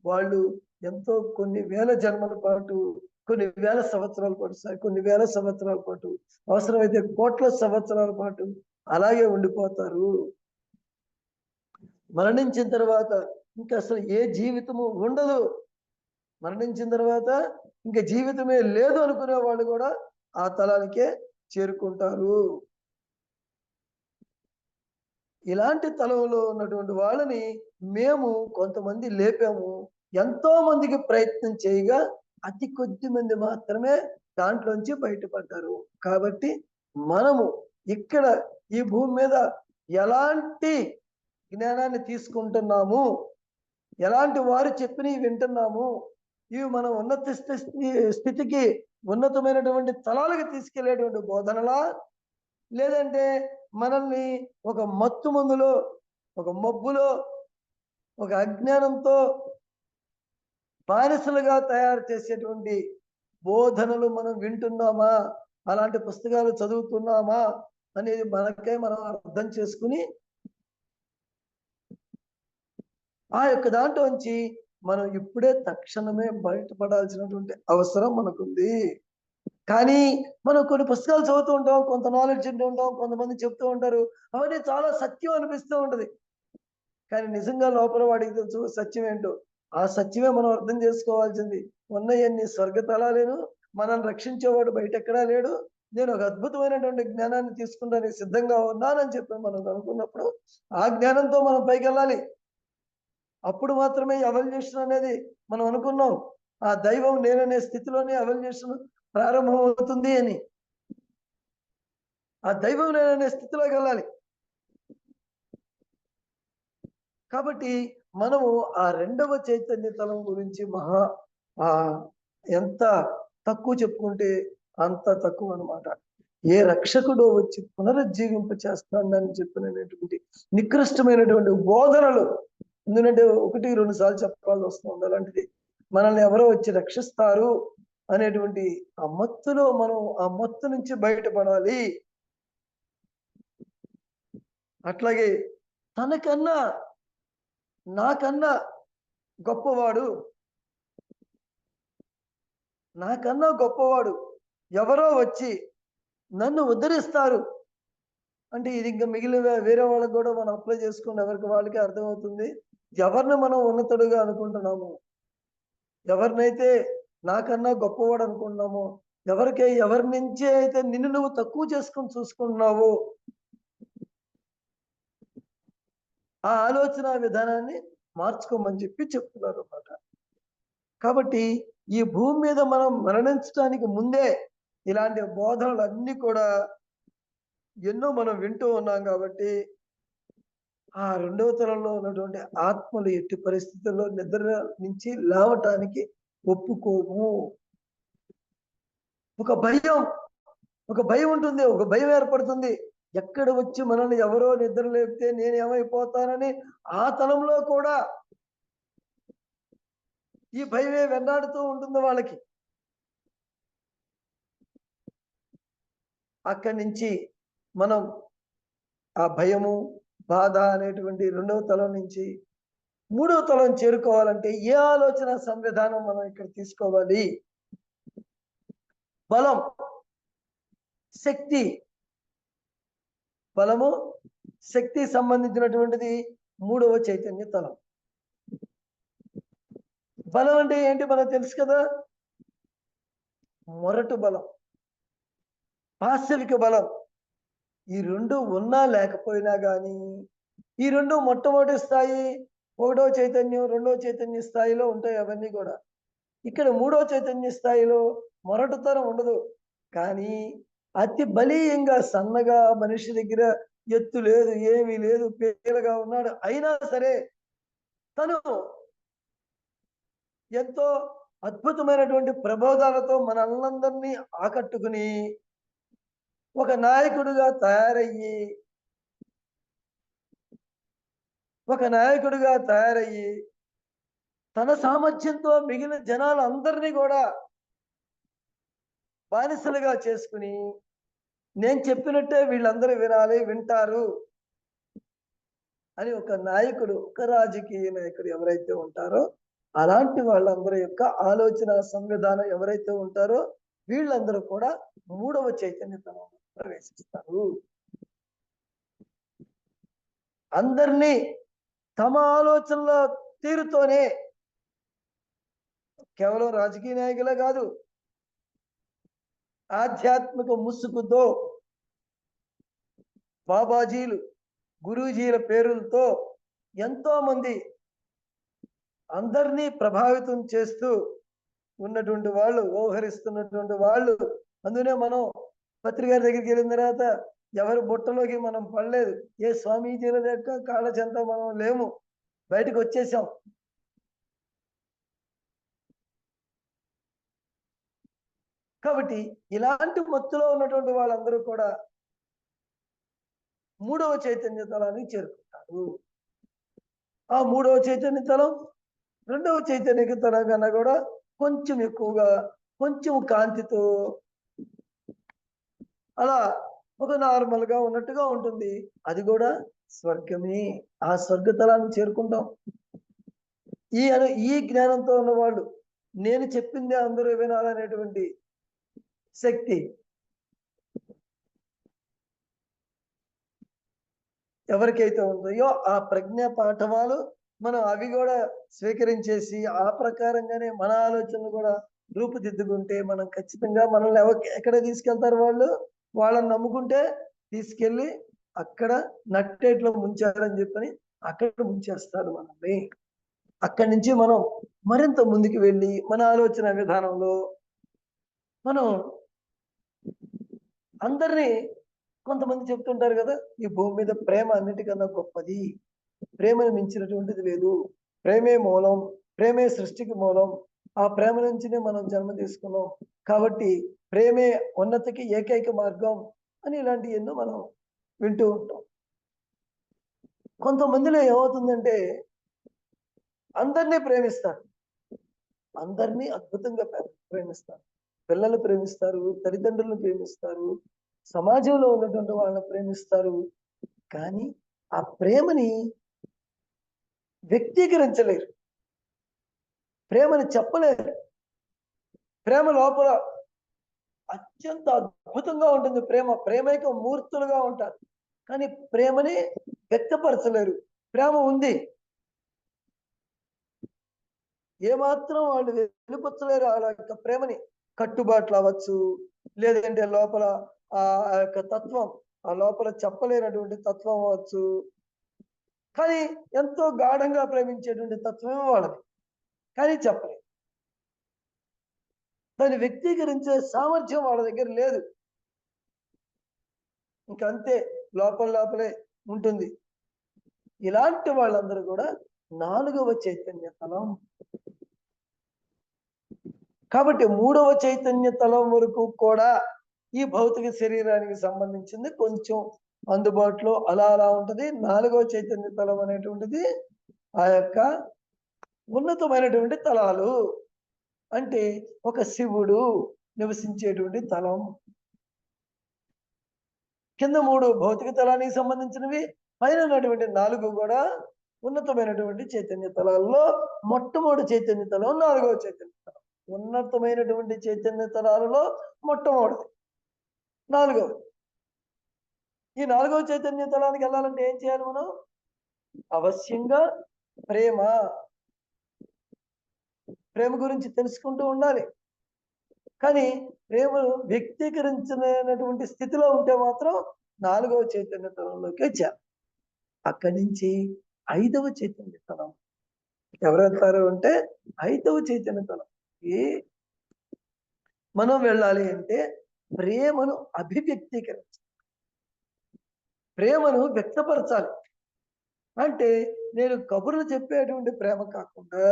వాళ్ళు ఎంతో కొన్ని వేల జన్మల పాటు, కొన్ని వేల సంవత్సరాల పాటు, కొన్ని వేల సంవత్సరాల పాటు, అవసరమైతే కోట్ల సంవత్సరాల పాటు అలాగే ఉండిపోతారు. మరణించిన తర్వాత ఇంకా అసలు ఏ జీవితము ఉండదు, మరణించిన తర్వాత ఇంకా జీవితమే లేదు అనుకునే వాళ్ళు కూడా ఆ తలానికే చేరుకుంటారు. ఇలాంటి తలంలో ఉన్నటువంటి వాళ్ళని మేము కొంతమంది లేపాము, ఎంతో మందికి ప్రయత్నం చేయగా అతి కొద్ది మంది మాత్రమే దాంట్లోంచి బయటపడ్డారు. కాబట్టి మనము ఇక్కడ ఈ భూమి మీద ఎలాంటి జ్ఞానాన్ని తీసుకుంటున్నాము, ఎలాంటి వారు చెప్పినవి వింటున్నాము, ఇవి మనం ఉన్నత స్థితికి, ఉన్నతమైనటువంటి తలాలకు తీసుకెళ్లేటువంటి బోధనలా, లేదంటే మనల్ని ఒక మత్తు మందులో, ఒక మబ్బులో, ఒక అజ్ఞానంతో బానిసలుగా తయారు చేసేటువంటి బోధనలు మనం వింటున్నామా, అలాంటి పుస్తకాలు చదువుతున్నామా అనేది మనకే మనం అర్థం చేసుకుని ఆ యొక్క దాంట్లోంచి మనం ఇప్పుడే తక్షణమే బయటపడాల్సినటువంటి అవసరం మనకుంది. కానీ మనం కొన్ని పుస్తకాలు చదువుతూ ఉంటాం, కొంత నాలెడ్జ్ ఉంటూ ఉంటాం, కొంతమంది చెప్తూ ఉంటారు, అవన్నీ చాలా సత్యం అనిపిస్తూ ఉంటది. కానీ నిజంగా లోపల వాడికి తెలుసు సత్యం ఏంటో. ఆ సత్యమే మనం అర్థం చేసుకోవాల్సింది. ఉన్నయన్ని స్వర్గతలాలేను, మనల్ని రక్షించేవాడు బయట ఎక్కడా లేడు, నేను ఒక అద్భుతమైనటువంటి జ్ఞానాన్ని తీసుకుంటానికి సిద్ధంగా ఉన్నానని చెప్పి మనం అనుకున్నప్పుడు ఆ జ్ఞానంతో మనం పైకి వెళ్ళాలి. అప్పుడు మాత్రమే ఎవల్యూషన్ అనేది మనం అనుకున్నాం, ఆ దైవం నేననే స్థితిలోనే ఎవల్యూషన్ ప్రారంభం అవుతుంది అని. ఆ దైవం నేననే స్థితిలోకి వెళ్ళాలి. కాబట్టి మనము ఆ రెండవ చైతన్య తలం గురించి ఎంత తక్కువ చెప్పుకుంటే అంత తక్కువ అనమాట. ఏ రక్షకుడో వచ్చి పునరుజ్జీవింప చేస్తానని చెప్పినటువంటి నికృష్టమైనటువంటి బోధనలు, ఎందుకంటే 1-2 సార్లు చెప్పాల్సి వస్తుంది. అలాంటిది మనల్ని ఎవరో వచ్చి రక్షిస్తారు అనేటువంటి ఆ మత్తులో మనం ఆ మత్తు నుంచి బయటపడాలి. అట్లాగే తనకన్నా నాకన్నా గొప్పవాడు, నాకన్నా గొప్పవాడు ఎవరో వచ్చి నన్ను ఉద్ధరిస్తారు అంటే ఇది ఇంకా మిగిలిన వేరే వాళ్ళకి కూడా మనం అప్లై చేసుకుని ఎవరికి వాళ్ళకి అర్థమవుతుంది ఎవరిని మనం ఉన్నతుడుగా అనుకుంటున్నాము, ఎవరినైతే నాకన్నా గొప్పవాడు అనుకుంటున్నామో, ఎవరి నుంచి అయితే నిన్ను నువ్వు తక్కువ చేసుకొని చూసుకుంటున్నావో ఆ ఆలోచన విధానాన్ని మార్చుకోమని చెప్పి చెప్తున్నారు అన్నమాట. కాబట్టి ఈ భూమి మీద మనం మరణించడానికి ముందే ఇలాంటి బోధనలు అన్నీ కూడా ఎన్నో మనం వింటూ ఉన్నాం. కాబట్టి ఆ రెండవ తలంలో ఉన్నటువంటి ఆత్మలు ఎట్టి పరిస్థితుల్లో నిద్ర నుంచి లేవటానికి ఒప్పుకోము. ఒక భయం ఉంటుంది, ఒక భయం ఏర్పడుతుంది. ఎక్కడ వచ్చి మనల్ని ఎవరో నిద్ర లేపితే నేనేమైపోతానని ఆ తలంలో కూడా ఈ భయమే వెన్నాడుతూ ఉంటుంది వాళ్ళకి. అక్కడి నుంచి మనం ఆ భయము, బాధ అనేటువంటి రెండవ తలం నుంచి మూడవ తలం చేరుకోవాలంటే ఏ ఆలోచన సంవిధానం మనం ఇక్కడ తీసుకోవాలి? బలం, శక్తి. బలము, శక్తి సంబంధించినటువంటిది మూడవ చైతన్య తలం. బలం అంటే ఏంటి మనకు తెలుసు కదా, మొరటు బలం, పాశవిక బలం. ఈ రెండు ఉన్నా లేకపోయినా కానీ ఈ రెండు మొట్టమొదటి స్థాయి, ఒకటో చైతన్యం రెండో చైతన్య స్థాయిలో ఉంటాయి అవన్నీ కూడా. ఇక్కడ మూడో చైతన్య స్థాయిలో మొరటుతనం ఉండదు, కానీ అతి బలీయంగా సన్నగా మనిషి దగ్గర ఎత్తు లేదు, ఏమీ లేదు, పేలగా ఉన్నాడు, అయినా సరే తను ఎంతో అద్భుతమైనటువంటి ప్రబోధాలతో మనల్నందరినీ ఆకట్టుకుని ఒక నాయకుడిగా తయారయ్యి తన సామర్థ్యంతో మిగిలిన జనాలు అందరినీ కూడా బానిసలుగా చేసుకుని నేను చెప్పినట్టే వీళ్ళందరూ వింటారు అని ఒక నాయకుడు, ఒక రాజకీయ నాయకుడు ఎవరైతే ఉంటారో అలాంటి వాళ్ళందరి యొక్క ఆలోచన సంవిధానం ఎవరైతే ఉంటారో వీళ్ళందరూ కూడా మూడవ చైతన్యతను ప్రవేశిస్తారు. అందరినీ తమ ఆలోచనల తీరుతోనే, కేవలం రాజకీయ నాయకులే కాదు, ఆధ్యాత్మిక ముసుగుతో బాబాజీలు, గురూజీల పేరులతో ఎంతో మంది అందరినీ ప్రభావితం చేస్తూ ఉన్నటువంటి వాళ్ళు, వ్యవహరిస్తున్నటువంటి వాళ్ళు. అందునే మనం పత్రికారి దగ్గరికి వెళ్ళిన తర్వాత ఎవరి బుట్టలోకి మనం పడలేదు, ఏ స్వామీజీల యొక్క కాళ్ళ చెంత మనం లేము, బయటకు వచ్చేసాం. కాబట్టి ఇలాంటి మత్తులో ఉన్నటువంటి వాళ్ళందరూ కూడా మూడవ చైతన్య తలానికి చేరుకుంటారు. ఆ మూడవ చైతన్య తలం రెండవ చైతన్య తలం కన్నా కూడా కొంచెం ఎక్కువగా, కొంచెం కాంతితో అలా ఒక నార్మల్ గా ఉన్నట్టుగా ఉంటుంది. అది కూడా స్వర్గమే. ఆ స్వర్గతలాన్ని చేరుకుంటాం. ఈ జ్ఞానంతో ఉన్నవాళ్ళు, నేను చెప్పిందే అందరూ వినాలనేటువంటి శక్తి ఎవరికైతే ఉంటాయో ఆ ప్రజ్ఞా పాఠవాలు మనం అవి కూడా స్వీకరించేసి ఆ ప్రకారంగానే మన ఆలోచనలు కూడా రూపుదిద్దుకుంటే మనం ఖచ్చితంగా మనల్ని ఎక్కడ తీసుకెళ్తారు వాళ్ళు, వాళ్ళని నమ్ముకుంటే తీసుకెళ్ళి అక్కడ నట్టేట్లో ముంచారని చెప్పని అక్కడ ముంచేస్తారు మనల్ని. అక్కడి నుంచి మనం మరింత ముందుకు వెళ్ళి మన ఆలోచన విధానంలో మనం అందరినీ, కొంతమంది చెప్తుంటారు కదా, ఈ భూమి మీద ప్రేమ అన్నిటికన్నా గొప్పది, ప్రేమను మించినటువంటిది లేదు, ప్రేమే మూలం, ప్రేమే సృష్టికి మూలం, ఆ ప్రేమ నుంచినే మనం జన్మ తీసుకున్నాం, కాబట్టి ప్రేమే ఉన్నతికి ఏకైక మార్గం అని ఇలాంటి ఎన్నో మనం వింటూ ఉంటాం. కొంతమందిలో ఏమవుతుందంటే అందరినీ ప్రేమిస్తారు, అందరినీ అద్భుతంగా ప్రేమిస్తారు, పిల్లలు ప్రేమిస్తారు, తల్లిదండ్రులను ప్రేమిస్తారు, సమాజంలో ఉన్నటువంటి వాళ్ళని ప్రేమిస్తారు, కానీ ఆ ప్రేమని వ్యక్తీకరించలేరు, ప్రేమని చెప్పలేరు. ప్రేమ లోపల అత్యంత అద్భుతంగా ఉంటుంది. ప్రేమైక మూర్తులుగా ఉంటారు, కానీ ప్రేమని వ్యక్తపరచలేరు. ప్రేమ ఉంది, ఏమాత్రం వాళ్ళు వెలుపచ్చలేరు వాళ్ళ యొక్క ప్రేమని. కట్టుబాట్లు అవ్వచ్చు, లేదంటే లోపల ఆ యొక్క తత్వం, ఆ లోపల చెప్పలేనటువంటి తత్వం అవ్వచ్చు, కానీ ఎంతో గాఢంగా ప్రేమించేటువంటి తత్వమే వాళ్ళది, కానీ చెప్పలేదు. దాన్ని వ్యక్తీకరించే సామర్థ్యం వాళ్ళ దగ్గర లేదు. ఇంకంతే, లోపలే ఉంటుంది. ఇలాంటి వాళ్ళందరూ కూడా 4వ చైతన్య తలం. కాబట్టి 3వ చైతన్య తలం వరకు కూడా ఈ భౌతిక శరీరానికి సంబంధించింది కొంచెం అందుబాటులో అలా అలా ఉంటుంది. 4వ చైతన్య తలం అనేటువంటిది ఆ యొక్క ఉన్నతమైనటువంటి తలాలు, అంటే ఒక శివుడు నివసించేటువంటి తలం. కింద 3 భౌతిక తలానికి సంబంధించినవి, పైన ఉన్నటువంటి 4 కూడా ఉన్నతమైనటువంటి చైతన్య తలాల్లో మొట్టమొదటి చైతన్య తలం 4వ చైతన్య తలం. ఉన్నతమైనటువంటి చైతన్య తలాలలో మొట్టమొదటిది 4వది. ఈ 4వ చైతన్య తలానికి వెళ్ళాలంటే ఏం చేయాలి మనం? అవశ్యంగా ప్రేమ గురించి తెలుసుకుంటూ ఉండాలి. కానీ ప్రేమను వ్యక్తీకరించినటువంటి స్థితిలో ఉంటే మాత్రం 4వ చైతన్య తలంలోకి వచ్చారు. అక్కడి నుంచి 5వ చైతన్య తలం ఎవరు వెళ్తారు అంటే 5వ చైతన్య తలం మనం వెళ్ళాలి అంటే ప్రేమను అభివ్యక్తీకరించాలి, ప్రేమను వ్యక్తపరచాలి. అంటే నేను కబుర్లు చెప్పేటువంటి ప్రేమ కాకుండా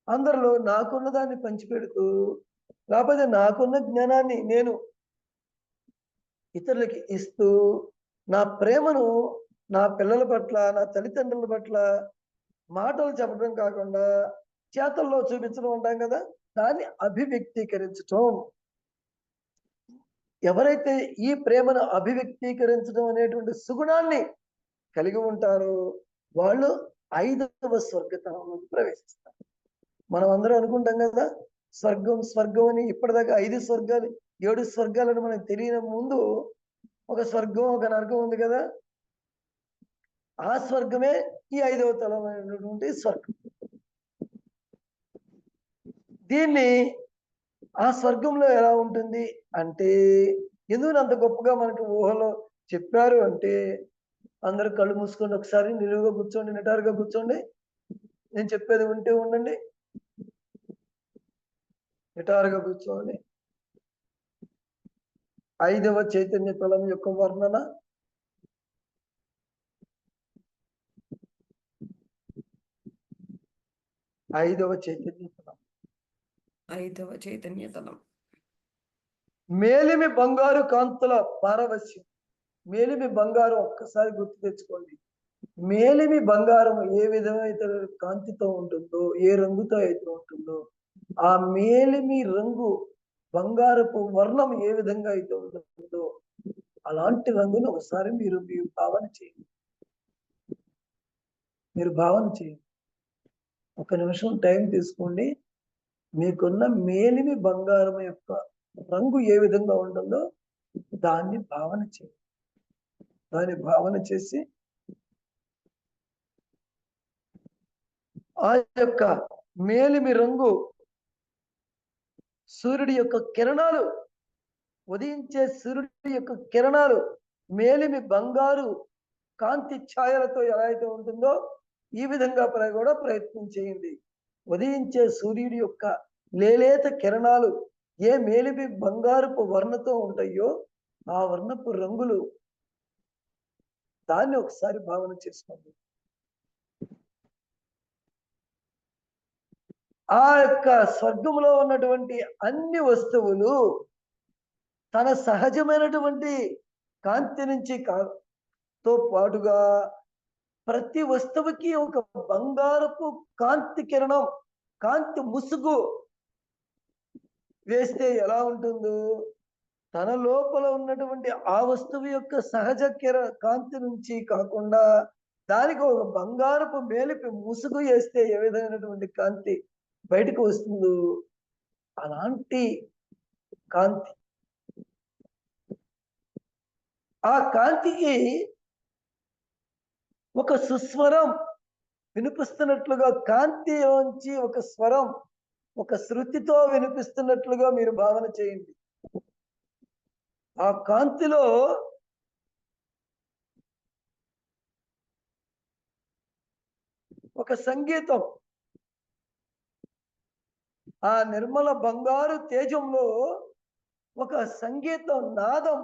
అందరిలో నాకున్న దాన్ని పంచిపెడుతూ, లేకపోతే నాకున్న జ్ఞానాన్ని నేను ఇతరులకి ఇస్తూ, నా ప్రేమను నా పిల్లల పట్ల, నా తల్లిదండ్రుల పట్ల మాటలు చెప్పడం కాకుండా చేతల్లో చూపించడం ఉంటాం కదా, దాన్ని అభివ్యక్తీకరించటం. ఎవరైతే ఈ ప్రేమను అభివ్యక్తీకరించడం అనేటువంటి సుగుణాన్ని కలిగి ఉంటారో వాళ్ళు 5వ స్వర్గతలంలోకి ప్రవేశిస్తారు. మనం అందరం అనుకుంటాం కదా, స్వర్గం అని. ఇప్పటిదాకా 5 స్వర్గాలు 7 స్వర్గాలని మనకు తెలియని ముందు ఒక స్వర్గం, ఒక నరకం ఉంది కదా. ఆ స్వర్గమే ఈ 5వ తలమైనటువంటి స్వర్గం. దీన్ని ఆ స్వర్గంలో ఎలా ఉంటుంది అంటే, ఎందుకు అంత గొప్పగా మనకి ఊహలో చెప్పారు అంటే, అందరూ కళ్ళు మూసుకోండి, ఒకసారి నిలువుగా కూర్చోండి, నిటారుగా కూర్చోండి. నేను చెప్పేది ఉంటే ఉండండి, నిటారుగా కూర్చోండి. 5వ చైతన్య తలం యొక్క వర్ణన. 5వ చైతన్య తలం. 5వ చైతన్య తలం. మేలిమి బంగారు కాంతుల పారవశ్యం. మేలిమి బంగారం ఒక్కసారి గుర్తు తెచ్చుకోండి. మేలిమి బంగారం ఏ విధమైన కాంతితో ఉంటుందో, ఏ రంగుతో అయితే ఉంటుందో, ఆ మేలిమి రంగు బంగారపు వర్ణం ఏ విధంగా అయితే ఉంటుందో అలాంటి రంగును ఒకసారి మీరు భావన చేయండి. ఒక నిమిషం టైం తీసుకోండి. మీకున్న మేలిమి బంగారం యొక్క రంగు ఏ విధంగా ఉంటుందో దాన్ని భావన చేయండి. దాన్ని భావన చేసి ఆ యొక్క మేలిమి రంగు సూర్యుడి యొక్క కిరణాలు, ఉదయించే సూర్యుడి యొక్క కిరణాలు మేలిమి బంగారు కాంతి ఛాయలతో ఎలా అయితే ఉంటుందో ఈ విధంగా కూడా ప్రయత్నం చేయండి. ఉదయించే సూర్యుడి యొక్క లేలేత కిరణాలు ఏ మేలిమి బంగారపు వర్ణతో ఉంటాయో ఆ వర్ణపు రంగులు, దాన్ని ఒకసారి భావన చేసుకోండి. ఆ యొక్క స్వర్గంలో ఉన్నటువంటి అన్ని వస్తువులు తన సహజమైనటువంటి కాంతి నుంచి తో పాటుగా ప్రతి వస్తువుకి ఒక బంగారపు కాంతి కిరణం, కాంతి ముసుగు వేస్తే ఎలా ఉంటుందో, తన లోపల ఉన్నటువంటి ఆ వస్తువు యొక్క సహజ కాంతి నుంచి కాకుండా దానికి ఒక బంగారపు మేలిపి ముసుగు వేస్తే ఏ విధమైనటువంటి కాంతి బయటకు వస్తుందో అలాంటి కాంతి. ఆ కాంతికి ఒక సుస్వరం వినిపిస్తున్నట్లుగా, కాంతిలోంచి ఒక స్వరం, ఒక శృతితో వినిపిస్తున్నట్లుగా మీరు భావన చేయండి. ఆ కాంతిలో ఒక సంగీతం, ఆ నిర్మల బంగారు తేజంలో ఒక సంగీతం నాదం,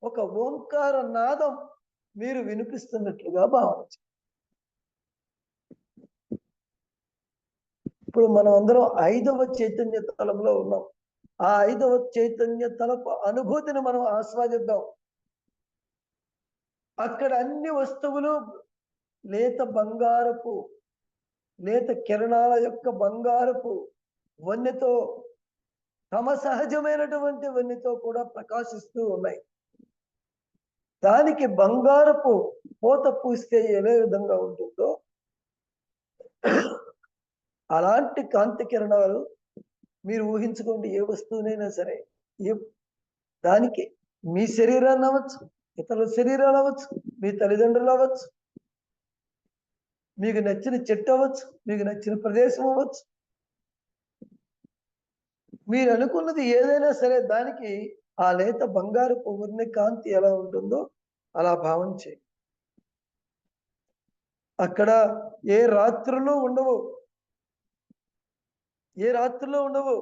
ఒక ఓంకార నాదం మీరు వినిపిస్తున్నట్లుగా భావన చేయండి. ఇప్పుడు మనం అందరం 5వ చైతన్య తలంలో ఉన్నాం. ఆ 5వ చైతన్య తలపు అనుభూతిని మనం ఆస్వాదిద్దాం. అక్కడ అన్ని వస్తువులు లేత బంగారపు, లేత కిరణాల యొక్క బంగారపు వన్నెతో, తమ సహజమైనటువంటి వన్నెతో కూడా ప్రకాశిస్తూ ఉన్నాయి. దానికి బంగారపు పూత పూస్తే ఏ విధంగా ఉంటుందో అలాంటి కాంతి కిరణాలు మీరు ఊహించుకోండి. ఏ వస్తువునైనా సరే, ఏ దానికి మీ శరీరాన్ని అవ్వచ్చు, ఇతరుల శరీరాలు అవ్వచ్చు, మీ తల్లిదండ్రులు అవ్వచ్చు, మీకు నచ్చిన చెట్టు అవ్వచ్చు, మీకు నచ్చిన ప్రదేశం అవ్వచ్చు, మీరు అనుకున్నది ఏదైనా సరే, దానికి ఆ లేత బంగారు పువ్వుని కాంతి ఎలా ఉంటుందో అలా భావం చేయి. అక్కడ ఏ రాత్రులు ఉండవు, ఏ రాత్రులు ఉండవు.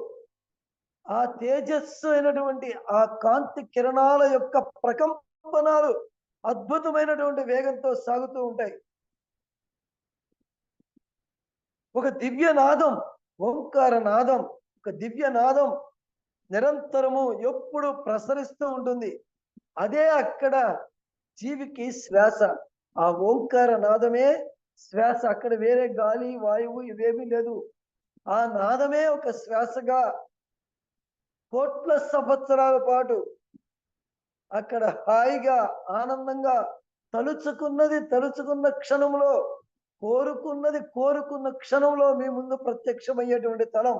ఆ తేజస్సు అయినటువంటి ఆ కాంతి కిరణాల యొక్క ప్రకంపనాలు అద్భుతమైనటువంటి వేగంతో సాగుతూ ఉంటాయి. ఒక దివ్య నాదం, ఓంకార నాదం, ఒక దివ్య నాదం నిరంతరము ఎప్పుడు ప్రసరిస్తూ ఉంటుంది. అదే అక్కడ జీవికి శ్వాస. ఆ ఓంకార నాదమే శ్వాస. అక్కడ వేరే గాలి, వాయువు ఇవేమీ లేదు. ఆ నాదమే ఒక శ్వాసగా కోట్ల సంవత్సరాల పాటు అక్కడ హాయిగా, ఆనందంగా తలుచుకున్న క్షణంలో, కోరుకున్న క్షణంలో మీ ముందు ప్రత్యక్షమయ్యేటువంటి తలం.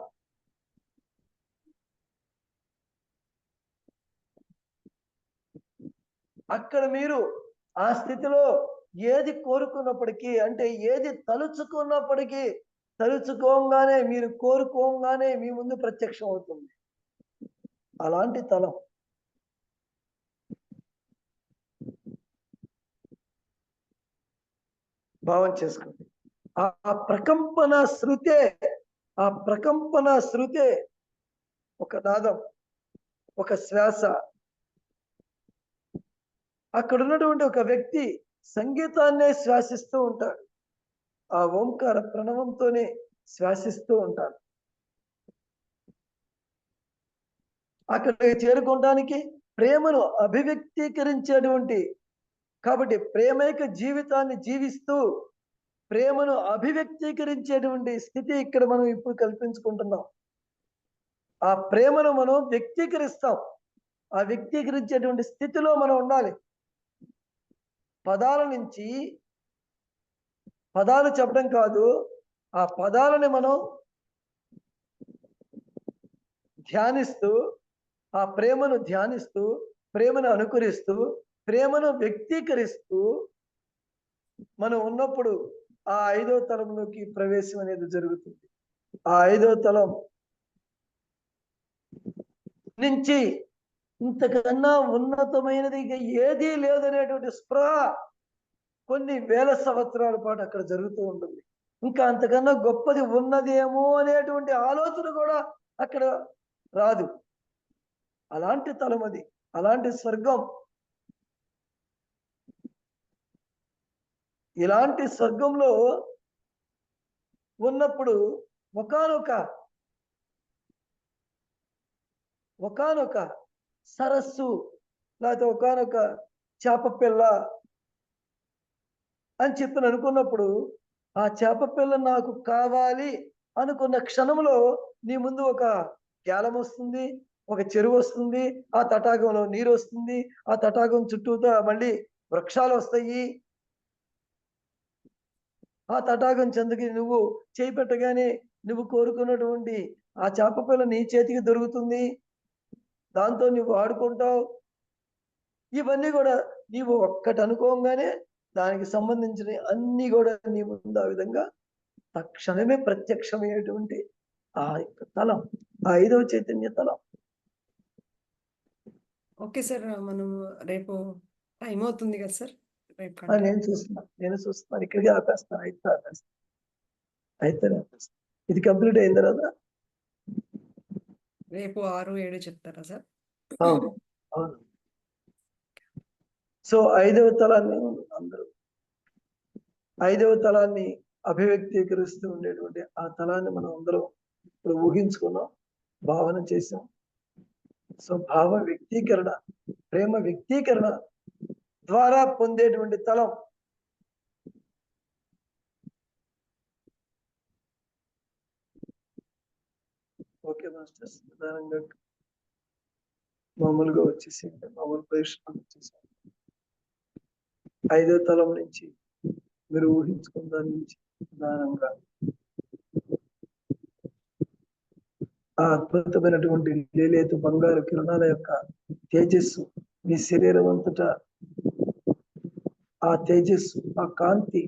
అక్కడ మీరు ఆ స్థితిలో ఏది కోరుకున్నప్పటికీ, అంటే ఏది తలుచుకున్నప్పటికీ, తలుచుకోగానే, మీరు కోరుకోగానే మీ ముందు ప్రత్యక్షం అవుతుంది అలాంటి తలం. భావం చేసుకోండి. ఆ ప్రకంపన శృతే ఒక నాదం, ఒక శ్వాస. అక్కడ ఉన్నటువంటి ఒక వ్యక్తి సంగీతాన్నే శ్వాసిస్తూ ఉంటాడు. ఆ ఓంకార ప్రణవంతోనే శ్వాసిస్తూ ఉంటాడు. అక్కడికి చేరుకోవడానికి ప్రేమను అభివ్యక్తీకరించేటువంటి, కాబట్టి ప్రేమైక జీవితాన్ని జీవిస్తూ ప్రేమను అభివ్యక్తీకరించేటువంటి స్థితి ఇక్కడ మనం ఇప్పుడు కల్పించుకుంటున్నాం. ఆ ప్రేమను మనం వ్యక్తీకరిస్తాం. ఆ వ్యక్తీకరించేటువంటి స్థితిలో మనం ఉండాలి. పదాల నుంచి పదాలు చెప్పడం కాదు, ఆ పదాలని మనం ధ్యానిస్తూ, ఆ ప్రేమను ధ్యానిస్తూ, ప్రేమను అనుకరిస్తూ, ప్రేమను వ్యక్తీకరిస్తూ మనం ఉన్నప్పుడు ఆ 5వ తలంలోకి ప్రవేశం అనేది జరుగుతుంది. ఆ 5వ తలం నుంచి ఇంతకన్నా ఉన్నతమైనది ఇక ఏదీ లేదనేటువంటి స్పృహ కొన్ని వేల సంవత్సరాల పాటు అక్కడ జరుగుతూ ఉంటుంది. ఇంకా అంతకన్నా గొప్పది ఉన్నదేమో అనేటువంటి ఆలోచన కూడా అక్కడ రాదు. అలాంటి తలం అది, అలాంటి స్వర్గం. ఇలాంటి స్వర్గంలో ఉన్నప్పుడు ఒకానొక సరస్సు, లేకపోతే ఒకానొక చేప పిల్ల అని చెప్పి అనుకున్నప్పుడు, ఆ చేప పిల్ల నాకు కావాలి అనుకున్న క్షణంలో నీ ముందు ఒక గ్యాలం వస్తుంది, ఒక చెరువు వస్తుంది, ఆ తటాకంలో నీరు వస్తుంది, ఆ తటాకం చుట్టూతా మళ్ళీ వృక్షాలు వస్తాయి. ఆ తటాకం చెందుకి నువ్వు చేయి పెట్టగానే నువ్వు కోరుకున్నటువంటి ఆ చేప పిల్ల నీ చేతికి దొరుకుతుంది. దాంతో నువ్వు ఆడుకుంటావు. ఇవన్నీ కూడా నీవు ఒక్కటి అనుకోగానే దానికి సంబంధించిన అన్ని కూడా నీ ముందు ఆ విధంగా తక్షణమే ప్రత్యక్షమయ్యేటువంటి ఆ యొక్క తలం, ఆ 5వ చైతన్య తలం. Okay sir. మనం రేపు టైం అవుతుంది కదా సార్? రేపు నేను కంటిన్యూ. చూస్తున్నాను. ఇక్కడికి ఆపేస్తాను. అయితే ఆపేస్తాను. ఇది కంప్లీట్ అయిన తర్వాత రేపు 6, 7 చెప్తారా సార్? అవును, అవును. సో ఐదవ తలాన్ని అభివ్యక్తీకరిస్తూ ఉండేటువంటి ఆ తలాన్ని మనం అందరం ఇప్పుడు ఊహించుకున్నాం, భావన చేసాం. సో భావ వ్యక్తీకరణ, ప్రేమ వ్యక్తీకరణ ద్వారా పొందేటువంటి తలం ఓకే మాస్టర్స్. ప్రధానంగా మామూలుగా వచ్చేసి మామూలు ప్రదర్శన వచ్చేసి ఐదో తలం నుంచి మీరు ఊహించుకున్న దాని నుంచి ప్రధానంగా ఆ అద్భుతమైనటువంటి లేలేతు బంగారు కిరణాల యొక్క తేజస్సు మీ శరీరం అంతటా, ఆ తేజస్సు, ఆ కాంతి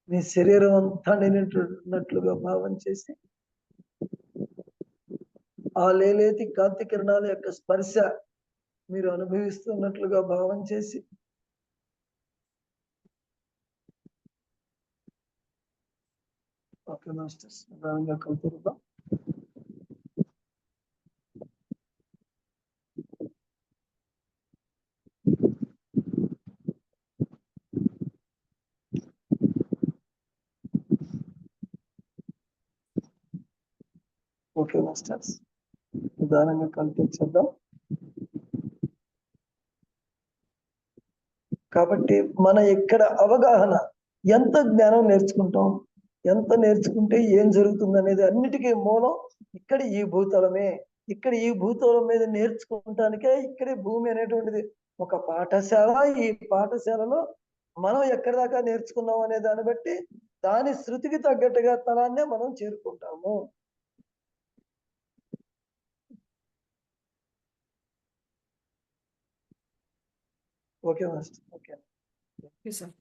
మీ శరీరం అంతా నిండినట్లుగా భావం చేసి ఆ లేలేతి కాంతి కిరణాల యొక్క స్పర్శ మీరు అనుభవిస్తున్నట్లుగా భావం చేసి ఓకే మాస్టర్స్ ప్రధానంగా కలుపుతాం. ఓకే మాస్టర్స్ ప్రధానంగా కల్పించేద్దాం. కాబట్టి మన ఇక్కడ అవగాహన, ఎంత జ్ఞానం నేర్చుకుంటాం, ఎంత నేర్చుకుంటే ఏం జరుగుతుంది అనేది అన్నిటికీ మూలం ఇక్కడ ఈ భూతలమే. ఇక్కడ ఈ భూతలం మీద నేర్చుకుంటానికే ఇక్కడే భూమి అనేటువంటిది ఒక పాఠశాల. ఈ పాఠశాలలో మనం ఎక్కడి దాకా నేర్చుకున్నాం అనే దాన్ని బట్టి దాని శృతికి తగ్గట్టుగా తనాన్నే మనం చేరుకుంటాము. Okay master. Okay sir.